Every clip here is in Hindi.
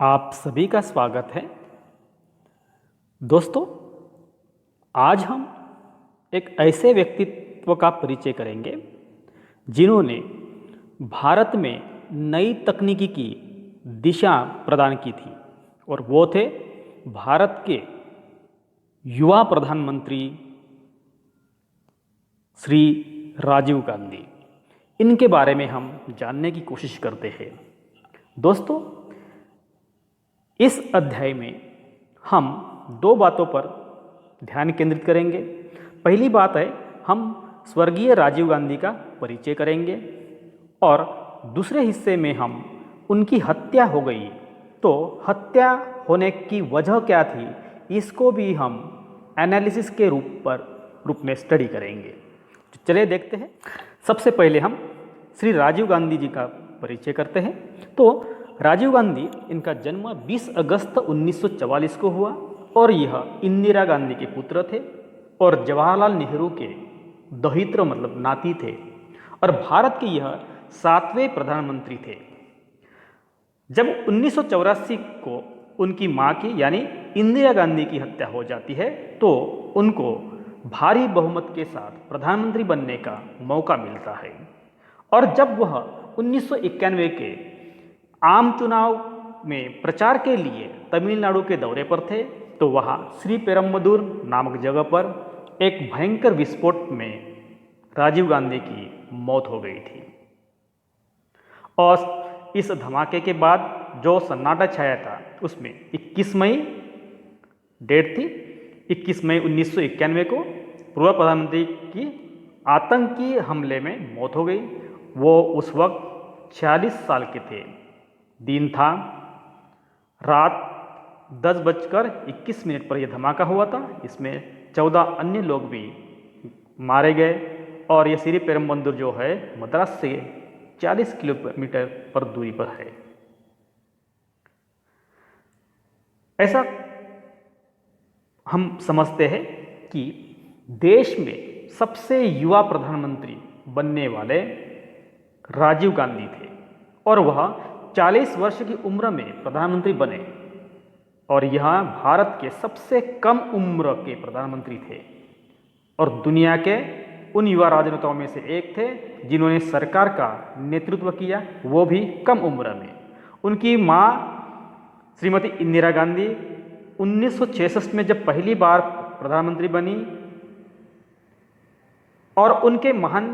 आप सभी का स्वागत है। दोस्तों, आज हम एक ऐसे व्यक्तित्व का परिचय करेंगे जिन्होंने भारत में नई तकनीकी की दिशा प्रदान की थी और वो थे भारत के युवा प्रधानमंत्री श्री राजीव गांधी। इनके बारे में हम जानने की कोशिश करते हैं। दोस्तों, इस अध्याय में हम दो बातों पर ध्यान केंद्रित करेंगे। पहली बात है, हम स्वर्गीय राजीव गांधी का परिचय करेंगे और दूसरे हिस्से में हम उनकी हत्या हो गई तो हत्या होने की वजह क्या थी, इसको भी हम एनालिसिस के रूप में स्टडी करेंगे। तो चलिए देखते हैं। सबसे पहले हम श्री राजीव गांधी जी का परिचय करते हैं। तो राजीव गांधी, इनका जन्म 20 अगस्त 1944 को हुआ और यह इंदिरा गांधी के पुत्र थे और जवाहरलाल नेहरू के दहित्र मतलब नाती थे और भारत के यह 7वें प्रधानमंत्री थे। जब 1984 को उनकी मां की यानी इंदिरा गांधी की हत्या हो जाती है तो उनको भारी बहुमत के साथ प्रधानमंत्री बनने का मौका मिलता है और जब वह 1991 के आम चुनाव में प्रचार के लिए तमिलनाडु के दौरे पर थे तो वहाँ श्री पेरम्बदूर नामक जगह पर एक भयंकर विस्फोट में राजीव गांधी की मौत हो गई थी। और इस धमाके के बाद जो सन्नाटा छाया था उसमें 21 मई डेट थी। 21 मई 1991 को पूर्व प्रधानमंत्री की आतंकी हमले में मौत हो गई। वो उस वक्त 46 साल के थे। दिन था, रात 10:21 पर यह धमाका हुआ था। इसमें 14 अन्य लोग भी मारे गए और यह श्री पेरम्बदूर जो है मद्रास से 40 किलोमीटर पर दूरी पर है। ऐसा हम समझते हैं कि देश में सबसे युवा प्रधानमंत्री बनने वाले राजीव गांधी थे और वह 40 वर्ष की उम्र में प्रधानमंत्री बने और यहाँ भारत के सबसे कम उम्र के प्रधानमंत्री थे और दुनिया के उन युवा राजनेताओं में से एक थे जिन्होंने सरकार का नेतृत्व किया, वो भी कम उम्र में। उनकी माँ श्रीमती इंदिरा गांधी 1966 में जब पहली बार प्रधानमंत्री बनी और उनके महान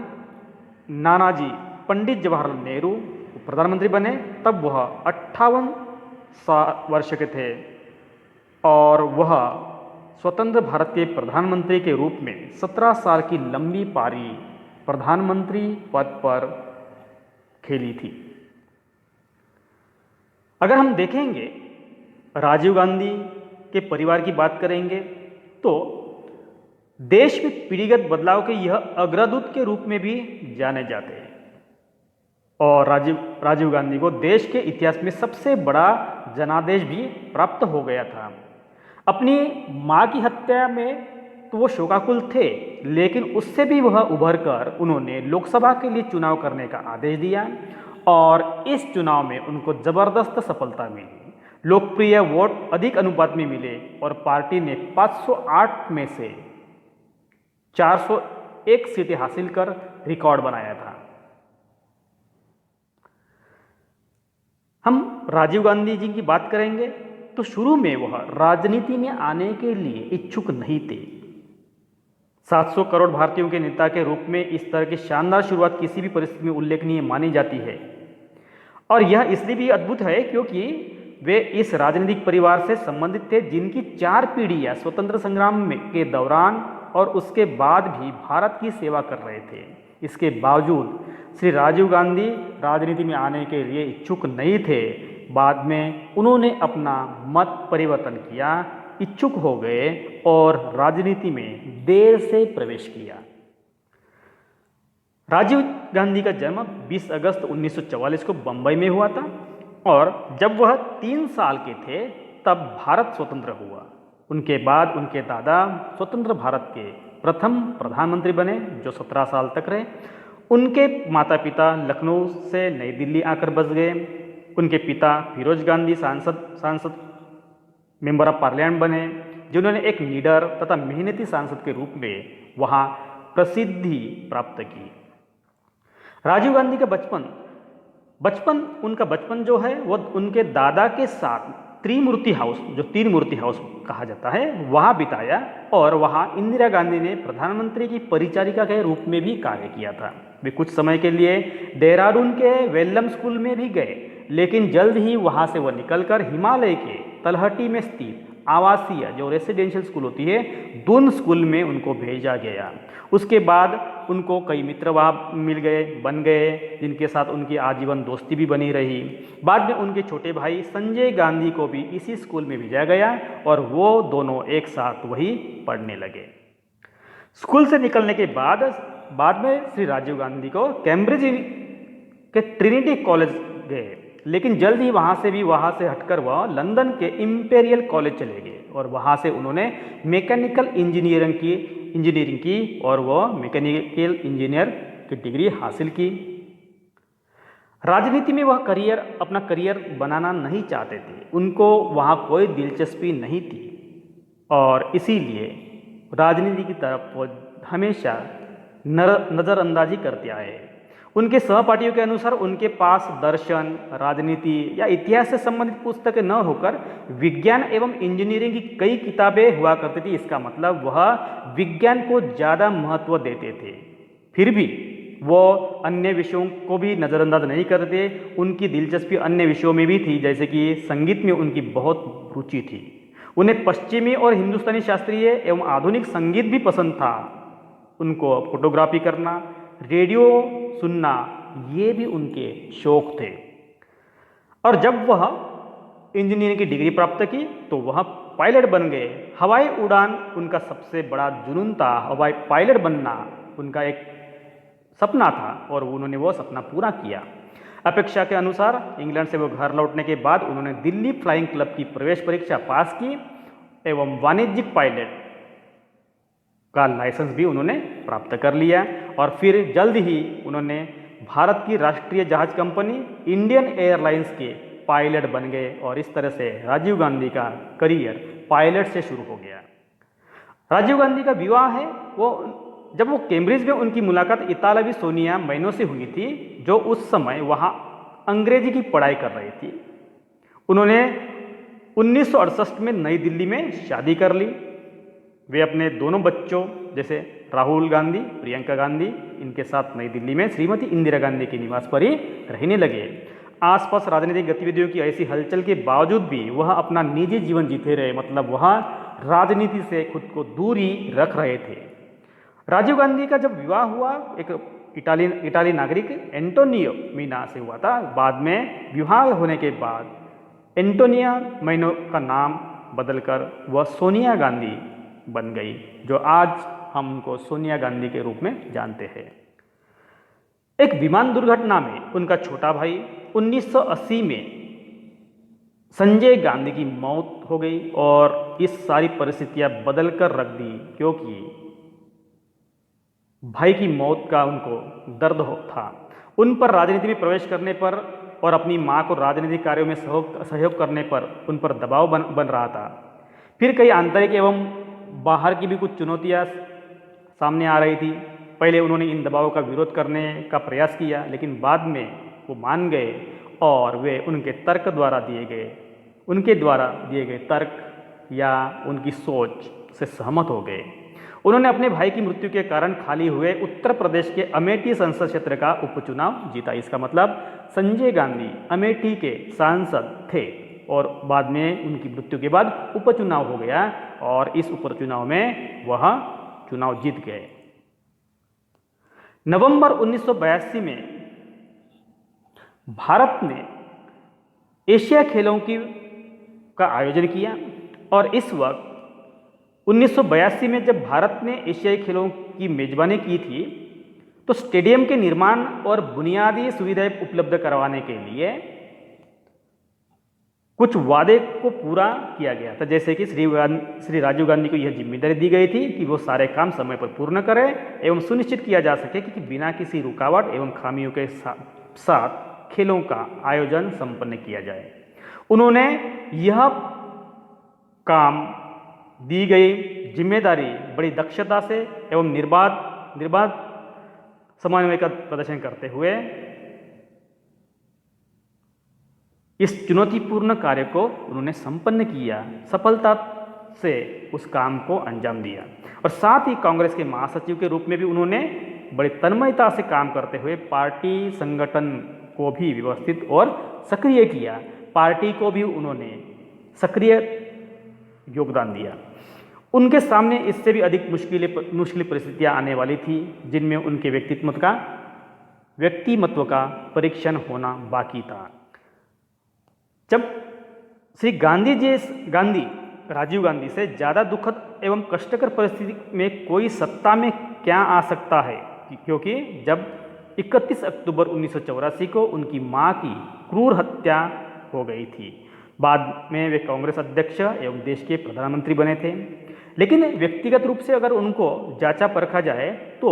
नानाजी पंडित जवाहरलाल नेहरू प्रधानमंत्री बने तब वह 58 वर्ष के थे और वह स्वतंत्र भारत के प्रधानमंत्री के रूप में 17 साल की लंबी पारी प्रधानमंत्री पद पर खेली थी। अगर हम देखेंगे राजीव गांधी के परिवार की बात करेंगे तो देश में पीढ़ीगत बदलाव के यह अग्रदूत के रूप में भी जाने जाते हैं और राजीव गांधी को देश के इतिहास में सबसे बड़ा जनादेश भी प्राप्त हो गया था। अपनी मां की हत्या में तो वो शोकाकुल थे, लेकिन उससे भी वह उभरकर उन्होंने लोकसभा के लिए चुनाव करने का आदेश दिया और इस चुनाव में उनको जबरदस्त सफलता मिली। लोकप्रिय वोट अधिक अनुपात में मिले और पार्टी ने 508 में से 401 सीटें हासिल कर रिकॉर्ड बनाया था। हम राजीव गांधी जी की बात करेंगे तो शुरू में वह राजनीति में आने के लिए इच्छुक नहीं थे। 700 करोड़ भारतीयों के नेता के रूप में इस तरह की शानदार शुरुआत किसी भी परिस्थिति में उल्लेखनीय मानी जाती है और यह इसलिए भी अद्भुत है क्योंकि वे इस राजनीतिक परिवार से संबंधित थे जिनकी 4 पीढ़ियां स्वतंत्र संग्राम में के दौरान और उसके बाद भी भारत की सेवा कर रहे थे। इसके बावजूद श्री राजीव गांधी राजनीति में आने के लिए इच्छुक नहीं थे। बाद में उन्होंने अपना मत परिवर्तन किया, इच्छुक हो गए और राजनीति में देर से प्रवेश किया। राजीव गांधी का जन्म 20 अगस्त 1944 को बंबई में हुआ था और जब वह 3 साल के थे तब भारत स्वतंत्र हुआ। उनके बाद उनके दादा स्वतंत्र भारत के प्रथम प्रधानमंत्री बने जो 17 साल तक रहे। उनके माता पिता लखनऊ से नई दिल्ली आकर बस गए उनके पिता फिरोज गांधी सांसद मेंबर ऑफ पार्लियामेंट बने, जिन्होंने एक निडर तथा मेहनती सांसद के रूप में वहाँ प्रसिद्धि प्राप्त की। राजीव गांधी का उनका बचपन जो है वो उनके दादा के साथ त्रिमूर्ति हाउस, जो तीन मूर्ति हाउस कहा जाता है, वहाँ बिताया और वहाँ इंदिरा गांधी ने प्रधानमंत्री की परिचारिका के रूप में भी कार्य किया था। वे कुछ समय के लिए देहरादून के वेल्लम स्कूल में भी गए, लेकिन जल्द ही वहाँ से वह निकलकर हिमालय के तलहटी में स्थित आवासीय जो रेसिडेंशियल स्कूल होती है दून स्कूल में उनको भेजा गया। उसके बाद उनको कई मित्र वहाँ बन गए, जिनके साथ उनकी आजीवन दोस्ती भी बनी रही। बाद में उनके छोटे भाई संजय गांधी को भी इसी स्कूल में भेजा गया और वो दोनों एक साथ वही पढ़ने लगे। स्कूल से निकलने के बाद में श्री राजीव गांधी को कैम्ब्रिज के ट्रिनिटी कॉलेज गए, लेकिन जल्द ही वहाँ से हटकर वह लंदन के इंपीरियल कॉलेज चले गए और वहाँ से उन्होंने मैकेनिकल इंजीनियरिंग की और वह मैकेनिकल इंजीनियर की डिग्री हासिल की। राजनीति में वह अपना करियर बनाना नहीं चाहते थे, उनको वहाँ कोई दिलचस्पी नहीं थी और इसीलिए राजनीति की तरफ वो हमेशा नज़रअंदाजी करते आए। उनके सहपाठियों के अनुसार उनके पास दर्शन, राजनीति या इतिहास से संबंधित पुस्तकें न होकर विज्ञान एवं इंजीनियरिंग की कई किताबें हुआ करती थी। इसका मतलब वह विज्ञान को ज़्यादा महत्व देते थे। फिर भी वो अन्य विषयों को भी नज़रअंदाज नहीं करते। उनकी दिलचस्पी अन्य विषयों में भी थी, जैसे कि संगीत में उनकी बहुत रुचि थी। उन्हें पश्चिमी और हिंदुस्तानी शास्त्रीय एवं आधुनिक संगीत भी पसंद था। उनको फोटोग्राफी करना, रेडियो सुनना, ये भी उनके शौक थे। और जब वह इंजीनियरिंग की डिग्री प्राप्त की तो वह पायलट बन गए। हवाई उड़ान उनका सबसे बड़ा जुनून था। हवाई पायलट बनना उनका एक सपना था और उन्होंने वो सपना पूरा किया। अपेक्षा के अनुसार इंग्लैंड से वो घर लौटने के बाद उन्होंने दिल्ली फ्लाइंग क्लब की प्रवेश परीक्षा पास की एवं वाणिज्यिक पायलट का लाइसेंस भी उन्होंने प्राप्त कर लिया और फिर जल्द ही उन्होंने भारत की राष्ट्रीय जहाज कंपनी इंडियन एयरलाइंस के पायलट बन गए और इस तरह से राजीव गांधी का करियर पायलट से शुरू हो गया। राजीव गांधी का विवाह है जब वो कैम्ब्रिज में उनकी मुलाकात इतालवी सोनिया मैनो से हुई थी, जो उस समय वहाँ अंग्रेजी की पढ़ाई कर रही थी। उन्होंने 1968 में नई दिल्ली में शादी कर ली। वे अपने दोनों बच्चों जैसे राहुल गांधी, प्रियंका गांधी, इनके साथ नई दिल्ली में श्रीमती इंदिरा गांधी के निवास पर ही रहने लगे। आसपास राजनीतिक गतिविधियों की ऐसी हलचल के बावजूद भी वह अपना निजी जीवन जीते रहे, मतलब वह राजनीति से खुद को दूर ही रख रहे थे। राजीव गांधी का जब विवाह हुआ एक इटाली नागरिक एंटोनियो मीना से हुआ था। बाद में विवाह होने के बाद एंटोनिया मैनो का नाम बदलकर वह सोनिया गांधी बन गई, जो आज हम उनको सोनिया गांधी के रूप में जानते हैं। एक विमान दुर्घटना में उनका छोटा भाई 1980 में संजय गांधी की मौत हो गई और इस सारी परिस्थितियां बदल कर रख दी, क्योंकि भाई की मौत का उनको दर्द था। उन पर राजनीति में प्रवेश करने पर और अपनी मां को राजनीतिक कार्यों में सहयोग करने पर उन पर दबाव बन रहा था। फिर कई आंतरिक एवं बाहर की भी कुछ चुनौतियां सामने आ रही थी। पहले उन्होंने इन दबावों का विरोध करने का प्रयास किया, लेकिन बाद में वो मान गए और वे उनके द्वारा दिए गए तर्क या उनकी सोच से सहमत हो गए। उन्होंने अपने भाई की मृत्यु के कारण खाली हुए उत्तर प्रदेश के अमेठी संसद क्षेत्र का उपचुनाव जीता। इसका मतलब संजय गांधी अमेठी के सांसद थे और बाद में उनकी मृत्यु के बाद उपचुनाव हो गया और इस उपचुनाव में वह चुनाव जीत गए। नवंबर 1982 में भारत ने एशिया खेलों का आयोजन किया और इस वक्त 1982 में जब भारत ने एशियाई खेलों की मेजबानी की थी तो स्टेडियम के निर्माण और बुनियादी सुविधाएं उपलब्ध करवाने के लिए कुछ वादे को पूरा किया गया था, जैसे कि श्री राजीव गांधी को यह जिम्मेदारी दी गई थी कि वो सारे काम समय पर पूर्ण करें एवं सुनिश्चित किया जा सके कि बिना किसी रुकावट एवं खामियों के साथ खेलों का आयोजन संपन्न किया जाए। उन्होंने यह काम दी गई जिम्मेदारी बड़ी दक्षता से एवं निर्बाध समन्वय का प्रदर्शन करते हुए इस चुनौतीपूर्ण कार्य को उन्होंने संपन्न किया, सफलता से उस काम को अंजाम दिया। और साथ ही कांग्रेस के महासचिव के रूप में भी उन्होंने बड़ी तन्मयता से काम करते हुए पार्टी संगठन को भी व्यवस्थित और सक्रिय किया। पार्टी को भी उन्होंने सक्रिय योगदान दिया। उनके सामने इससे भी अधिक मुश्किल परिस्थितियां आने वाली थी, जिनमें उनके व्यक्तिमत्व का परीक्षण होना बाकी था। जब श्री गांधी राजीव गांधी से ज़्यादा दुखद एवं कष्टकर परिस्थिति में कोई सत्ता में क्या आ सकता है, क्योंकि जब 31 अक्टूबर 1984 को उनकी मां की क्रूर हत्या हो गई थी। बाद में वे कांग्रेस अध्यक्ष एवं देश के प्रधानमंत्री बने थे। लेकिन व्यक्तिगत रूप से अगर उनको जांचा परखा जाए तो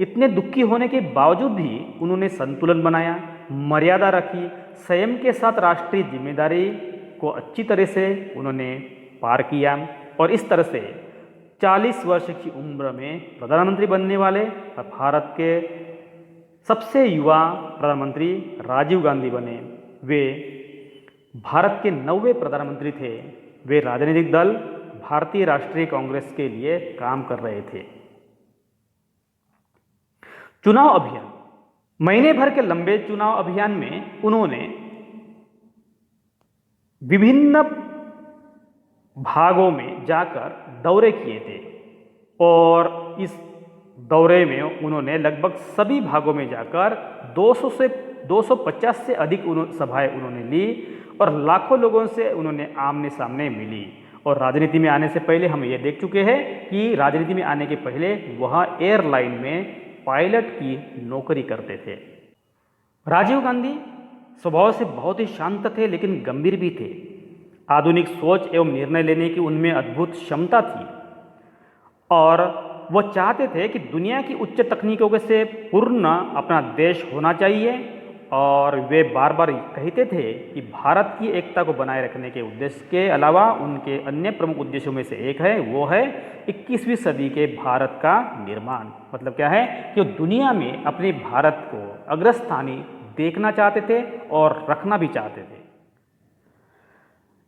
इतने दुखी होने के बावजूद भी उन्होंने संतुलन बनाया, मर्यादा रखी, संयम के साथ राष्ट्रीय जिम्मेदारी को अच्छी तरह से उन्होंने पार किया और इस तरह से 40 वर्ष की उम्र में प्रधानमंत्री बनने वाले भारत के सबसे युवा प्रधानमंत्री राजीव गांधी बने। वे भारत के 9वें प्रधानमंत्री थे। वे राजनीतिक दल भारतीय राष्ट्रीय कांग्रेस के लिए काम कर रहे थे। चुनाव अभियान, महीने भर के लंबे चुनाव अभियान में उन्होंने विभिन्न भागों में जाकर दौरे किए थे और इस दौरे में उन्होंने लगभग सभी भागों में जाकर 250 से अधिक सभाएं उन्होंने ली और लाखों लोगों से उन्होंने आमने सामने मिली। और राजनीति में आने से पहले हम ये देख चुके हैं कि राजनीति में आने के पहले वह एयरलाइन में पायलट की नौकरी करते थे। राजीव गांधी स्वभाव से बहुत ही शांत थे लेकिन गंभीर भी थे। आधुनिक सोच एवं निर्णय लेने की उनमें अद्भुत क्षमता थी और वो चाहते थे कि दुनिया की उच्च तकनीकों से पूर्ण अपना देश होना चाहिए और वे बार बार कहते थे कि भारत की एकता को बनाए रखने के उद्देश्य के अलावा उनके अन्य प्रमुख उद्देश्यों में से एक है वो है 21वीं सदी के भारत का निर्माण। मतलब क्या है कि दुनिया में अपने भारत को अग्रस्थानी देखना चाहते थे और रखना भी चाहते थे।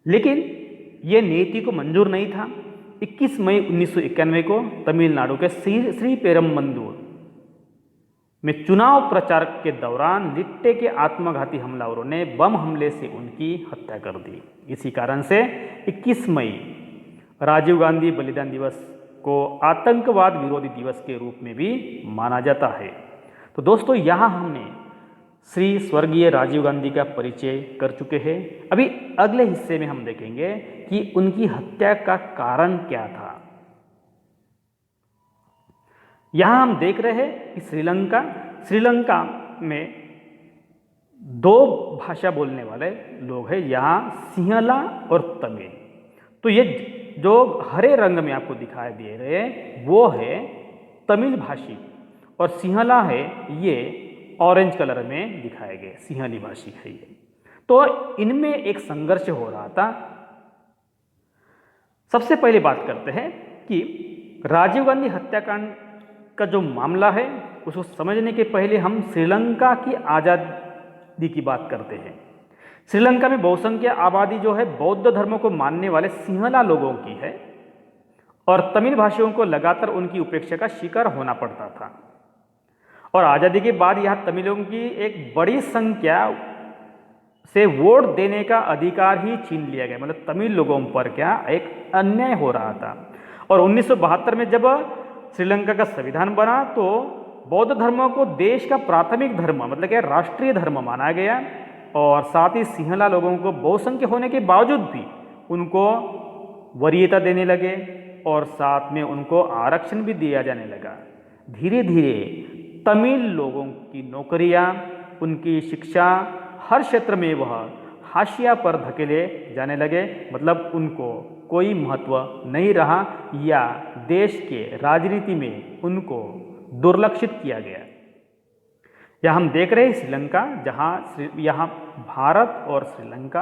लेकिन ये नीति को मंजूर नहीं था। 21 मई 1991 को तमिलनाडु के श्री पेरम्बदूर में चुनाव प्रचार के दौरान लिट्टे के आत्मघाती हमलावरों ने बम हमले से उनकी हत्या कर दी। इसी कारण से 21 मई राजीव गांधी बलिदान दिवस को आतंकवाद विरोधी दिवस के रूप में भी माना जाता है। तो दोस्तों यहाँ हमने श्री स्वर्गीय राजीव गांधी का परिचय कर चुके हैं। अभी अगले हिस्से में हम देखेंगे कि उनकी हत्या का कारण क्या था। यहाँ हम देख रहे हैं कि श्रीलंका में 2 भाषा बोलने वाले लोग हैं, यहाँ सिंहला और तमिल। तो ये जो हरे रंग में आपको दिखाई दे रहे हैं वो है तमिल भाषी और सिंहला है ये ऑरेंज कलर में दिखाए गए सिंहली भाषी है ये। तो इनमें एक संघर्ष हो रहा था। सबसे पहले बात करते हैं कि राजीव गांधी हत्याकांड का जो मामला है उसको समझने के पहले हम श्रीलंका की आज़ादी की बात करते हैं। श्रीलंका में बहुसंख्यक आबादी जो है बौद्ध धर्म को मानने वाले सिंहला लोगों की है और तमिल भाषियों को लगातार उनकी उपेक्षा का शिकार होना पड़ता था। और आज़ादी के बाद यहाँ तमिलों की एक बड़ी संख्या से वोट देने का अधिकार ही छीन लिया गया। मतलब तमिल लोगों पर क्या एक अन्याय हो रहा था। और 1972 में जब श्रीलंका का संविधान बना तो बौद्ध धर्म को देश का प्राथमिक धर्म मतलब क्या राष्ट्रीय धर्म माना गया और साथ ही सिंहला लोगों को बहुसंख्यक होने के बावजूद भी उनको वरीयता देने लगे और साथ में उनको आरक्षण भी दिया जाने लगा। धीरे धीरे तमिल लोगों की नौकरियां, उनकी शिक्षा, हर क्षेत्र में वह हाशिया पर धकेले जाने लगे। मतलब उनको कोई महत्व नहीं रहा या देश के राजनीति में उनको दुर्लक्षित किया गया। यह हम देख रहे हैं श्रीलंका, जहाँ यहाँ भारत और श्रीलंका।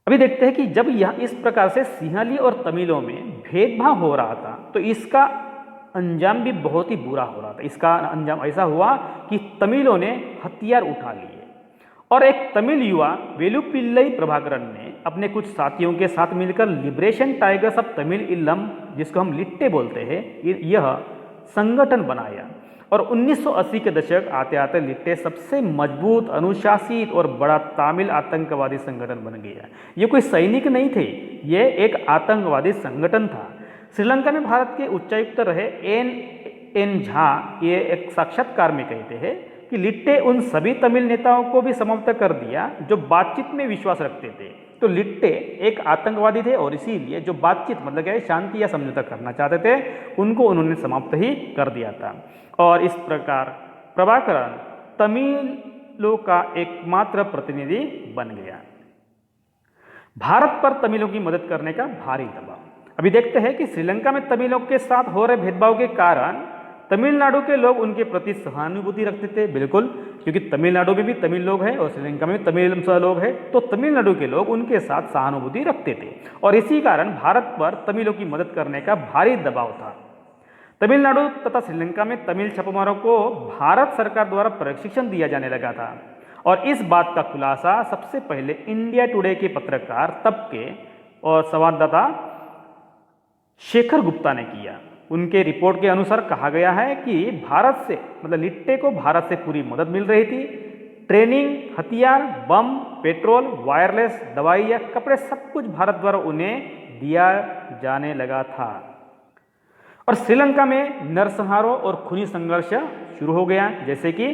अभी देखते हैं कि जब यह इस प्रकार से सिंहली और तमिलों में भेदभाव हो रहा था तो इसका अंजाम भी बहुत ही बुरा हो रहा था। इसका अंजाम ऐसा हुआ कि तमिलों ने हथियार उठा लिए और एक तमिल युवा वेलुपिल्लई प्रभाकरन ने अपने कुछ साथियों के साथ मिलकर लिबरेशन टाइगर्स ऑफ तमिल इल्लम, जिसको हम लिट्टे बोलते हैं, यह संगठन बनाया। और 1980 के दशक आते आते लिट्टे सबसे मजबूत, अनुशासित और बड़ा तमिल आतंकवादी संगठन बन गया। ये कोई सैनिक नहीं थे, ये एक आतंकवादी संगठन था। श्रीलंका में भारत के उच्चायुक्त रहे एन झा ये एक साक्षात्कार में कहते हैं कि लिट्टे उन सभी तमिल नेताओं को भी समाप्त कर दिया जो बातचीत में विश्वास रखते थे। तो लिट्टे एक आतंकवादी थे और इसीलिए जो बातचीत मतलब क्या शांति या समझौता करना चाहते थे उनको उन्होंने समाप्त ही कर दिया था। और इस प्रकार प्रभाकरन तमिलों का एकमात्र प्रतिनिधि बन गया। भारत पर तमिलों की मदद करने का भारी दबाव। अभी देखते हैं कि श्रीलंका में तमिलों के साथ हो रहे भेदभाव के कारण तमिलनाडु के लोग उनके प्रति सहानुभूति रखते थे, बिल्कुल, क्योंकि तमिलनाडु में भी तमिल लोग हैं और श्रीलंका में भी तमिल लोग हैं, तो तमिलनाडु के लोग उनके साथ सहानुभूति रखते थे और इसी कारण भारत पर तमिलों की मदद करने का भारी दबाव था। तमिलनाडु तथा श्रीलंका में तमिल छापामारों को भारत सरकार द्वारा प्रशिक्षण दिया जाने लगा था और इस बात का खुलासा सबसे पहले इंडिया टुडे के पत्रकार तब के और संवाददाता शेखर गुप्ता ने किया। उनके रिपोर्ट के अनुसार कहा गया है कि भारत से मतलब लिट्टे को भारत से पूरी मदद मिल रही थी। ट्रेनिंग, हथियार, बम, पेट्रोल, वायरलेस, दवाई या कपड़े सब कुछ भारत द्वारा उन्हें दिया जाने लगा था। और श्रीलंका में नरसंहारों और खूनी संघर्ष शुरू हो गया। जैसे कि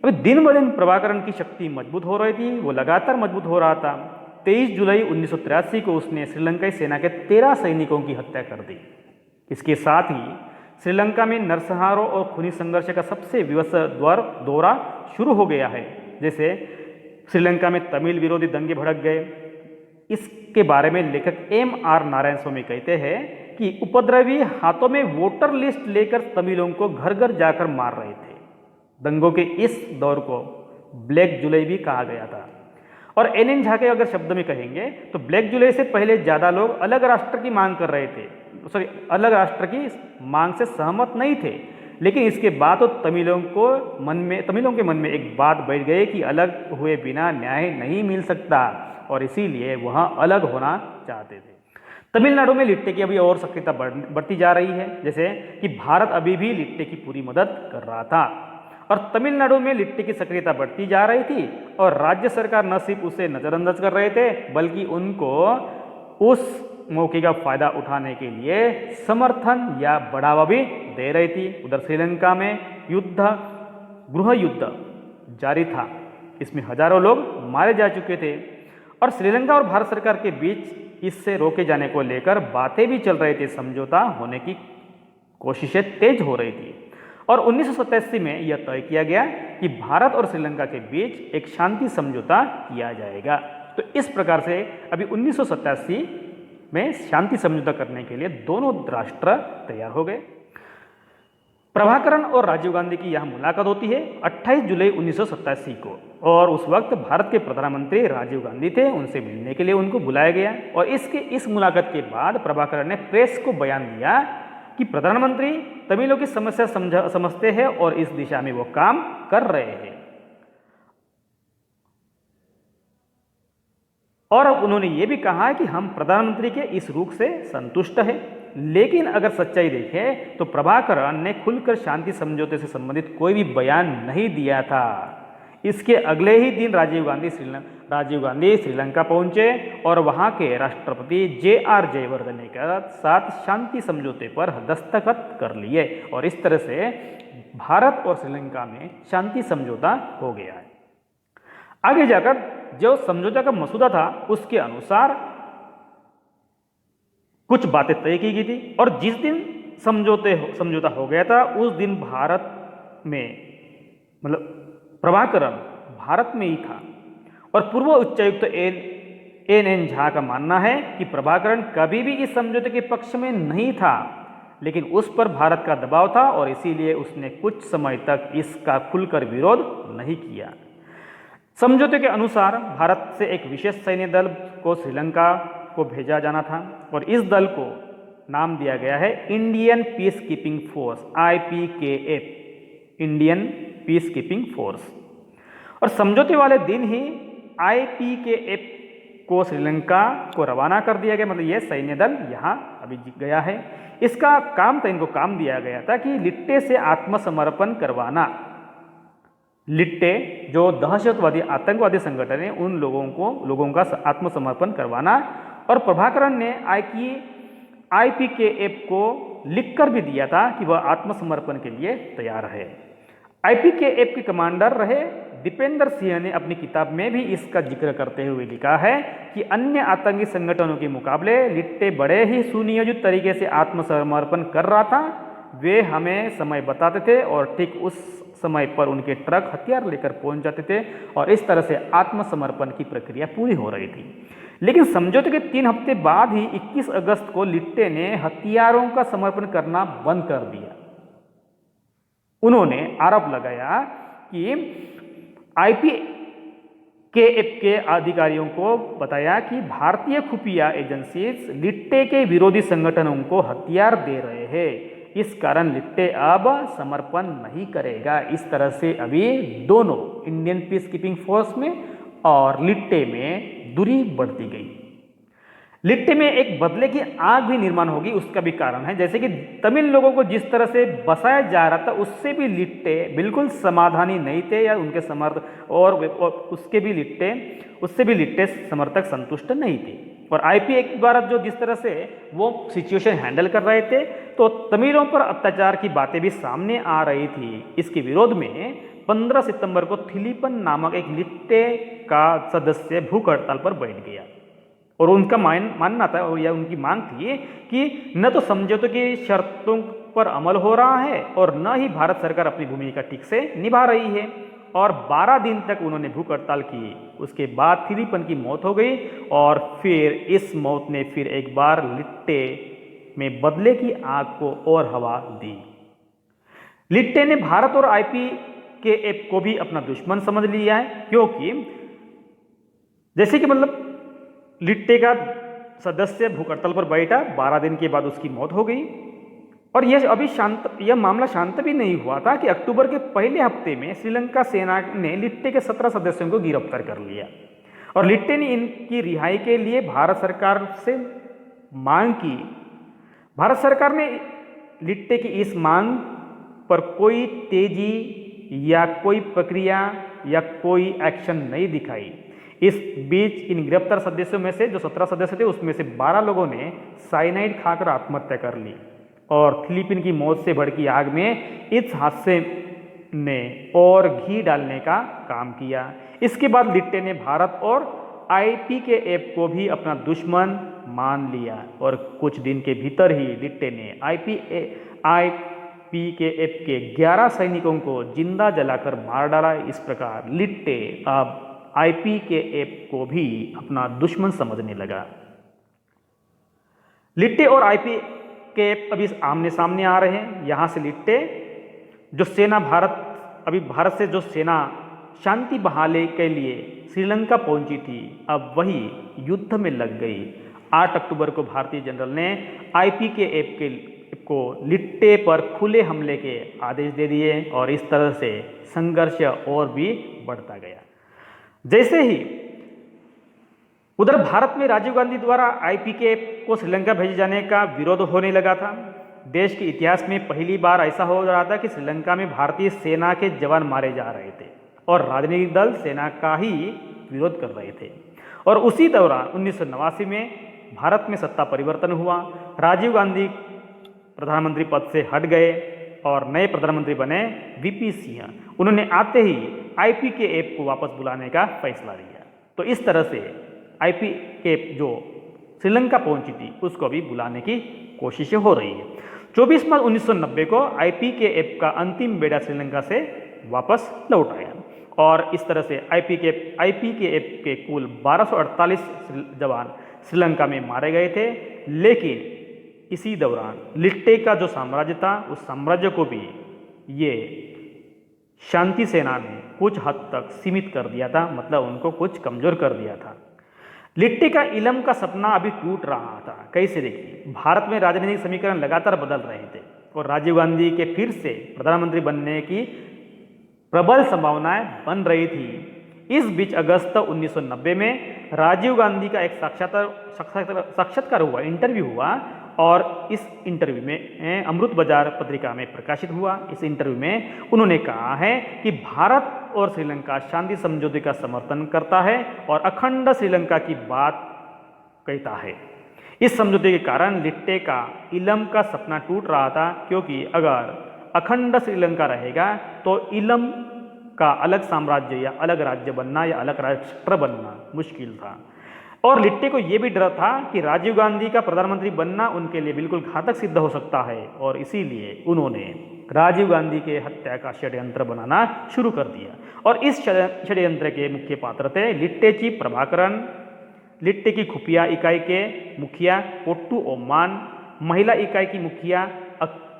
अभी दिन ब दिन प्रभाकरन की शक्ति मजबूत हो रही थी, वो लगातार मजबूत हो रहा था। 23 जुलाई 1983 को उसने श्रीलंकाई सेना के 13 सैनिकों की हत्या कर दी। इसके साथ ही श्रीलंका में नरसंहारों और खूनी संघर्ष का सबसे विवश दौरा शुरू हो गया है। जैसे श्रीलंका में तमिल विरोधी दंगे भड़क गए। इसके बारे में लेखक M.R. नारायण स्वामी कहते हैं कि उपद्रवी हाथों में वोटर लिस्ट लेकर तमिलों को घर घर जाकर मार रहे थे। दंगों के इस दौर को ब्लैक जुलाई भी कहा गया था। और N.N. झा के अगर शब्द में कहेंगे तो ब्लैक जुलाई से पहले ज़्यादा लोग अलग राष्ट्र की मांग कर रहे थे, अलग राष्ट्र की मांग से सहमत नहीं थे, लेकिन इसके बाद तो तमिलों के मन में एक बात बैठ गई कि अलग हुए बिना न्याय नहीं मिल सकता और इसीलिए वह अलग होना चाहते थे। तमिलनाडु में लिट्टे की अभी और सक्रियता बढ़ती जा रही है, जैसे कि भारत अभी भी लिट्टे की पूरी मदद कर रहा था और तमिलनाडु में लिट्टे की सक्रियता बढ़ती जा रही थी और राज्य सरकार न सिर्फ उसे नज़रअंदाज कर रहे थे बल्कि उनको उस मौके का फायदा उठाने के लिए समर्थन या बढ़ावा भी दे रही थी। उधर श्रीलंका में गृह युद्ध जारी था। इसमें हजारों लोग मारे जा चुके थे और श्रीलंका और भारत सरकार के बीच इससे रोके जाने को लेकर बातें भी चल रही थी। समझौता होने की कोशिशें तेज हो रही थी और 1987 में यह तय किया गया कि भारत और श्रीलंका के बीच एक शांति समझौता किया जाएगा। तो इस प्रकार से अभी 1987 में शांति समझौता करने के लिए दोनों राष्ट्र तैयार हो गए। प्रभाकरन और राजीव गांधी की यह मुलाकात होती है 28 जुलाई 1987 को और उस वक्त भारत के प्रधानमंत्री राजीव गांधी थे। उनसे मिलने के लिए उनको बुलाया गया और इस मुलाकात के बाद प्रभाकरन ने प्रेस को बयान दिया कि प्रधानमंत्री तमिलों की समस्या समझते हैं और इस दिशा में वो काम कर रहे हैं। और उन्होंने ये भी कहा कि हम प्रधानमंत्री के इस रुख से संतुष्ट हैं, लेकिन अगर सच्चाई देखें तो प्रभाकरन ने खुलकर शांति समझौते से संबंधित कोई भी बयान नहीं दिया था। इसके अगले ही दिन राजीव गांधी श्रीलंका पहुंचे और वहां के राष्ट्रपति J.R. जयवर्धने के साथ शांति समझौते पर दस्तखत कर लिए और इस तरह से भारत और श्रीलंका में शांति समझौता हो गया है। आगे जाकर जो समझौता का मसौदा था उसके अनुसार कुछ बातें तय की गई थी और जिस दिन समझौता हो गया था उस दिन भारत में मतलब प्रभाकरन भारत में ही था और पूर्व उच्चायुक्त N.N. झा का मानना है कि प्रभाकरन कभी भी इस समझौते के पक्ष में नहीं था, लेकिन उस पर भारत का दबाव था और इसीलिए उसने कुछ समय तक इसका खुलकर विरोध नहीं किया। समझौते के अनुसार भारत से एक विशेष सैन्य दल को श्रीलंका को भेजा जाना था और इस दल को नाम दिया गया है Indian peace keeping force, IPKF, Indian peace keeping force. और समझौते वाले दिन ही IPKF को श्रीलंका को रवाना कर दिया गया, मतलब यह सैन्य दल यहाँ अभी गया है। इसका काम था, इनको काम दिया गया था कि लिट्टे से आत्मसमर्पण करवाना। लिट्टे जो दहशतवादी आतंकवादी संगठन है उन लोगों का आत्मसमर्पण करवाना। और प्रभाकरण ने IPKF को लिखकर भी दिया था कि वह आत्मसमर्पण के लिए तैयार है। IPKF के कमांडर रहे दीपेंद्र सिंह ने अपनी किताब में भी इसका जिक्र करते हुए लिखा है कि अन्य आतंकी संगठनों के मुकाबले लिट्टे बड़े ही सुनियोजित तरीके से आत्मसमर्पण कर रहा था। वे हमें समय बताते थे और ठीक उस समय पर उनके ट्रक हथियार लेकर पहुंच जाते थे और इस तरह से आत्मसमर्पण की प्रक्रिया पूरी हो रही थी। लेकिन समझौते के 3 हफ्ते बाद ही 21 अगस्त को लिट्टे ने हथियारों का समर्पण करना बंद कर दिया। उन्होंने आरोप लगाया कि IPKF के अधिकारियों को बताया कि भारतीय खुफिया एजेंसी लिट्टे के विरोधी संगठनों को हथियार दे रहे हैं, इस कारण लिट्टे अब समर्पण नहीं करेगा। इस तरह से अभी दोनों इंडियन पीस कीपिंग फोर्स में और लिट्टे में दूरी बढ़ती गई। लिट्टे में एक बदले की आग भी निर्माण होगी, उसका भी कारण है। जैसे कि तमिल लोगों को जिस तरह से बसाया जा रहा था उससे भी लिट्टे बिल्कुल समाधानी नहीं थे या उनके समर्थक और उससे भी लिट्टे समर्थक संतुष्ट नहीं थे। और IPKF द्वारा जो जिस तरह से वो सिचुएशन हैंडल कर रहे थे तो तमिलों पर अत्याचार की बातें भी सामने आ रही थी। इसके विरोध में 15 सितंबर को थिलीपन नामक एक लिट्टे का सदस्य भूख हड़ताल पर बैठ गया और उनका मानना था और यह उनकी मांग थी कि न तो समझौते की शर्तों पर अमल हो रहा है और न ही भारत सरकार अपनी भूमिका ठीक से निभा रही है। और 12 दिन तक उन्होंने भूख हड़ताल की। उसके बाद थिलीपन की मौत हो गई और फिर इस मौत ने फिर एक बार लिट्टे में बदले की आग को और हवा दी। लिट्टे ने भारत और IPKF को भी अपना दुश्मन समझ लिया है, क्योंकि जैसे कि मतलब लिट्टे का सदस्य भूख हड़ताल पर बैठा, 12 दिन के बाद उसकी मौत हो गई और यह मामला शांत भी नहीं हुआ था कि अक्टूबर के पहले हफ्ते में श्रीलंका सेना ने लिट्टे के 17 सदस्यों को गिरफ्तार कर लिया और लिट्टे ने इनकी रिहाई के लिए भारत सरकार से मांग की। भारत सरकार ने लिट्टे की इस मांग पर कोई तेजी या कोई प्रक्रिया या कोई एक्शन नहीं दिखाई। इस बीच इन गिरफ्तार सदस्यों में से जो 17 सदस्य थे उसमें से 12 लोगों ने साइनाइड खाकर आत्महत्या कर ली और फिलीपीन की मौत से भड़की आग में इस हादसे ने और घी डालने का काम किया। इसके बाद लिट्टे ने भारत और IPKF को भी अपना दुश्मन मान लिया और कुछ दिन के भीतर ही लिट्टे ने IPKF के 11 सैनिकों को जिंदा जलाकर मार डाला। इस प्रकार लिट्टे अब IPKF को भी अपना दुश्मन समझने लगा। लिट्टे और IPKF अभी आमने सामने आ रहे हैं। यहाँ से लिट्टे जो सेना भारत से जो सेना शांति बहाली के लिए श्रीलंका पहुंची थी, अब वही युद्ध में लग गई। 8 अक्टूबर को भारतीय जनरल ने IPKF को लिट्टे पर खुले हमले के आदेश दे दिए और इस तरह से संघर्ष और भी बढ़ता गया। जैसे ही उधर भारत में राजीव गांधी द्वारा IPKF को श्रीलंका भेजे जाने का विरोध होने लगा था। देश के इतिहास में पहली बार ऐसा हो रहा था कि श्रीलंका में भारतीय सेना के जवान मारे जा रहे थे और राजनीतिक दल सेना का ही विरोध कर रहे थे। और उसी दौरान 1989 में भारत में सत्ता परिवर्तन हुआ। राजीव गांधी प्रधानमंत्री पद से हट गए और नए प्रधानमंत्री बने VP सिंह। उन्होंने आते ही IPKF को वापस बुलाने का फैसला लिया। तो इस तरह से IPKF जो श्रीलंका पहुंची थी उसको भी बुलाने की कोशिशें हो रही है। 24 मार्च 1990 को IPKF का अंतिम बेड़ा श्रीलंका से वापस लौट आया और इस तरह से IPKF के कुल 1248 जवान श्रीलंका में मारे गए थे। लेकिन इसी दौरान लिट्टे का जो साम्राज्य था उस साम्राज्य को भी ये शांति सेना ने कुछ हद तक सीमित कर दिया था, मतलब उनको कुछ कमजोर कर दिया था। लिट्टे का इलम का सपना अभी टूट रहा था। कैसे? देखिए, भारत में राजनीतिक समीकरण लगातार बदल रहे थे और राजीव गांधी के फिर से प्रधानमंत्री बनने की प्रबल संभावनाएं बन रही थी। इस बीच अगस्त 1990 में राजीव गांधी का एक साक्षात्कार हुआ, इंटरव्यू हुआ और इस इंटरव्यू में अमृत बाजार पत्रिका में प्रकाशित हुआ। इस इंटरव्यू में उन्होंने कहा है कि भारत और श्रीलंका शांति समझौते का समर्थन करता है और अखंड श्रीलंका की बात कहता है। इस समझौते के कारण लिट्टे का इलम का सपना टूट रहा था, क्योंकि अगर अखंड श्रीलंका रहेगा तो इलम का अलग साम्राज्य या अलग राज्य बनना या अलग राष्ट्र बनना मुश्किल था। और लिट्टे को यह भी डर था कि राजीव गांधी का प्रधानमंत्री बनना उनके लिए बिल्कुल घातक सिद्ध हो सकता है और इसीलिए उन्होंने राजीव गांधी के हत्या का षड्यंत्र बनाना शुरू कर दिया। और इस षड्यंत्र के मुख्य पात्र थे लिट्टेची प्रभाकरन, लिट्टे की खुफिया इकाई के मुखिया पोट्टू ओमान, महिला इकाई की मुखिया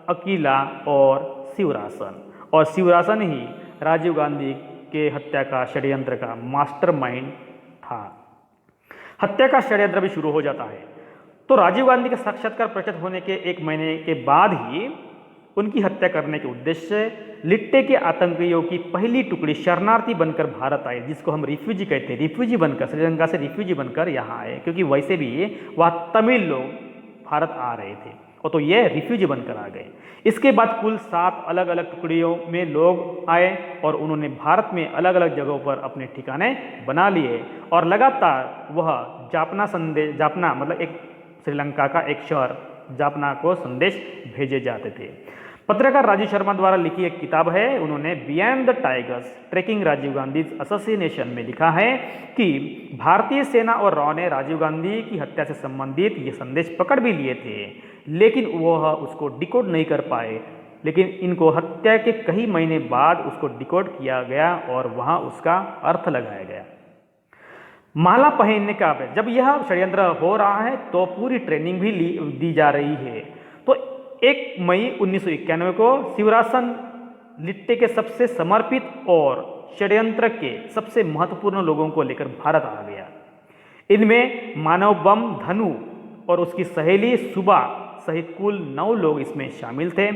अकीला और शिवरासन। और शिवरासन ही राजीव गांधी के हत्या का षड्यंत्र का मास्टरमाइंड था। हत्या का षड्यंत्र भी शुरू हो जाता है तो राजीव गांधी का साक्षात्कार प्रकट होने के 1 महीने के बाद ही उनकी हत्या करने के उद्देश्य से लिट्टे के आतंकियों की पहली टुकड़ी शरणार्थी बनकर भारत आई, जिसको हम रिफ्यूजी कहते हैं। रिफ्यूजी बनकर, श्रीलंका से रिफ्यूजी बनकर यहाँ आए, क्योंकि वैसे भी वह तमिल लोग भारत आ रहे थे और तो ये रिफ्यूजी बनकर आ गए। इसके बाद कुल 7 अलग अलग टुकड़ियों में लोग आए और उन्होंने भारत में अलग अलग जगहों पर अपने ठिकाने बना लिए और लगातार वह जापना मतलब एक श्रीलंका का एक शहर जापना को संदेश भेजे जाते थे। पत्रकार राजीव शर्मा द्वारा लिखी एक किताब है, उन्होंने beyond the tigers tracking Rajiv Gandhi association में लिखा है कि भारतीय सेना और रॉ ने राजीव गांधी की हत्या से संबंधित ये संदेश पकड़ भी लिए थे, लेकिन वह उसको डिकोड नहीं कर पाए। लेकिन इनको हत्या के कई महीने बाद उसको डिकोड किया गया और वहाँ उसका अर्थ लगाया गया। माला पहनने का, जब यह षड्यंत्र हो रहा है तो पूरी ट्रेनिंग भी दी जा रही है। तो 1 मई 1991 को शिवरासन लिट्टे के सबसे समर्पित और षड्यंत्र के सबसे महत्वपूर्ण लोगों को लेकर भारत आ गया। इनमें मानव बम धनु और उसकी सहेली सुबा सहित कुल 9 लोग इसमें शामिल थे।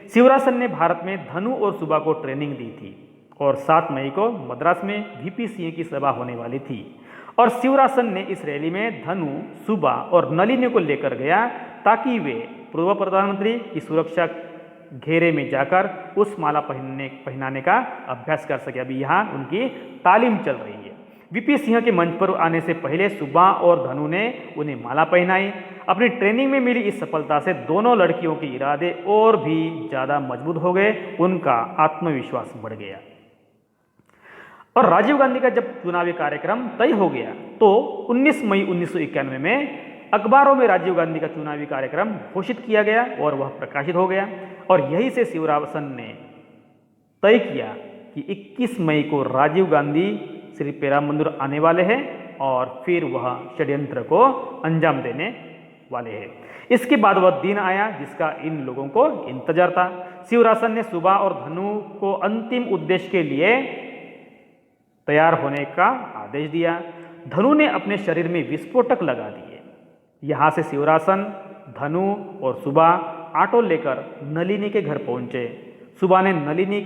शिवरासन ने भारत में धनु और सुबा को ट्रेनिंग दी थी और 7 मई को मद्रास में वीपी सिंह की सभा होने वाली थी और शिवरासन ने इस रैली में धनु, सुबा और नलिनी को लेकर गया ताकि वे पूर्व प्रधानमंत्री की सुरक्षा घेरे में जाकर उस माला पहनाने का अभ्यास कर सके। अभी यहाँ उनकी तालीम चल रही है। वीपी सिंह के मंच पर आने से पहले सुबा और धनु ने उन्हें माला पहनाई। अपनी ट्रेनिंग में मिली इस सफलता से दोनों लड़कियों के इरादे और भी ज़्यादा मजबूत हो गए, उनका आत्मविश्वास बढ़ गया। और राजीव गांधी का जब चुनावी कार्यक्रम तय हो गया तो 19 मई 1991 में अखबारों में राजीव गांधी का चुनावी कार्यक्रम घोषित किया गया और वह प्रकाशित हो गया। और यही से शिवरासन ने तय किया कि 21 मई को राजीव गांधी श्री पेराम्बलूर आने वाले हैं और फिर वह षड्यंत्र को अंजाम देने वाले हैं। इसके बाद वह दिन आया जिसका इन लोगों को इंतजार था। शिवरासन ने सुबा और धनु को अंतिम उद्देश्य के लिए तैयार होने का आदेश दिया। धनु ने अपने शरीर में विस्फोटक लगा दिए। यहाँ से शिवरासन, धनु और सुबा ऑटो लेकर नलिनी के घर पहुंचे। सुबा ने नलिनी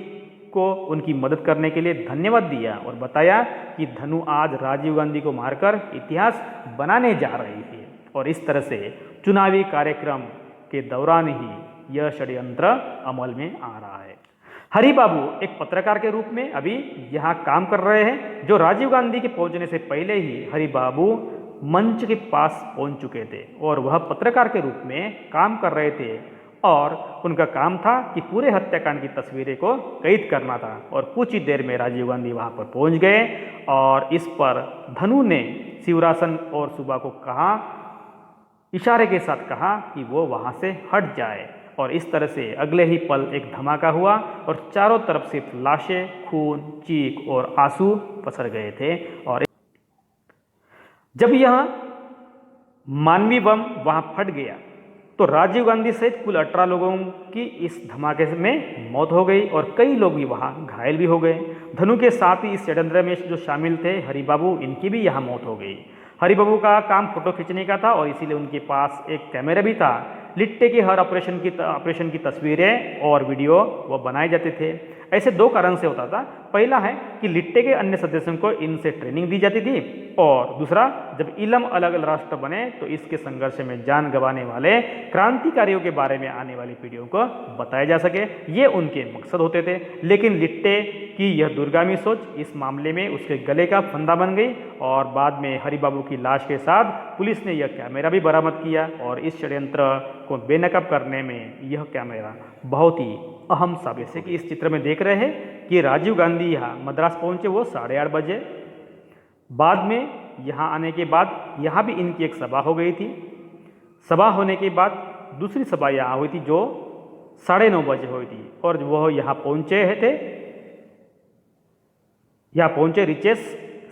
को उनकी मदद करने के लिए धन्यवाद दिया और बताया कि धनु आज राजीव गांधी को मारकर इतिहास बनाने जा रही है। और इस तरह से चुनावी कार्यक्रम के दौरान ही यह षड्यंत्र अमल में आ रहा है। हरि बाबू एक पत्रकार के रूप में अभी यहाँ काम कर रहे हैं। जो राजीव गांधी के पहुंचने से पहले ही हरि बाबू मंच के पास पहुंच चुके थे और वह पत्रकार के रूप में काम कर रहे थे और उनका काम था कि पूरे हत्याकांड की तस्वीरें को कैद करना था। और कुछ ही देर में राजीव गांधी वहां पर पहुंच गए और इस पर धनु ने शिवरासन और सुबा को कहा, इशारे के साथ कहा कि वो वहां से हट जाए। और इस तरह से अगले ही पल एक धमाका हुआ और चारों तरफ सिर्फ लाशें, खून, चीख और आंसू पसर गए थे। और जब यह मानवीय बम वहां फट गया तो राजीव गांधी सहित कुल 18 लोगों की इस धमाके में मौत हो गई और कई लोग भी वहाँ घायल भी हो गए। धनु के साथ ही इस षड्यंत्र में जो शामिल थे हरिबाबू, इनकी भी यहाँ मौत हो गई। हरिबाबू का काम फोटो खींचने का था और इसीलिए उनके पास एक कैमरा भी था। लिट्टे के हर ऑपरेशन की तस्वीरें और वीडियो वो बनाए जाते थे। ऐसे दो कारण से होता था। पहला है कि लिट्टे के अन्य सदस्यों को इनसे ट्रेनिंग दी जाती थी और दूसरा, जब इलम अलग अलग राष्ट्र बने तो इसके संघर्ष में जान गंवाने वाले क्रांतिकारियों के बारे में आने वाली पीढ़ियों को बताया जा सके, ये उनके मकसद होते थे। लेकिन लिट्टे की यह दूरगामी सोच इस मामले में उसके गले का फंदा बन गई और बाद में हरिबाबू की लाश के साथ पुलिस ने यह कैमरा भी बरामद किया और इस षड्यंत्र को बेनकाब करने में यह कैमरा बहुत ही अहम साबित है। कि इस चित्र में देख रहे हैं कि राजीव गांधी यहाँ मद्रास पहुँचे वो 8:30 बजे। बाद में यहाँ आने के बाद यहाँ भी इनकी एक सभा हो गई थी। सभा होने के बाद दूसरी सभा यहाँ हुई थी जो 9:30 बजे हुई थी और वह यहाँ पहुँचे थे। यहाँ पहुँचे reaches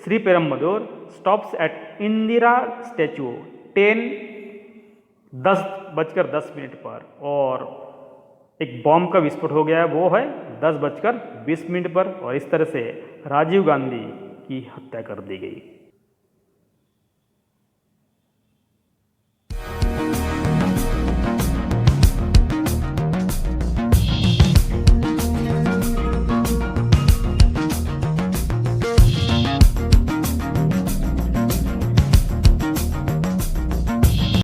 Sriperumbudur stops at Indira statue 10:10 पर और एक बॉम्ब का विस्फोट हो गया, वो है 10:20 पर और इस तरह से राजीव गांधी की हत्या कर दी गई।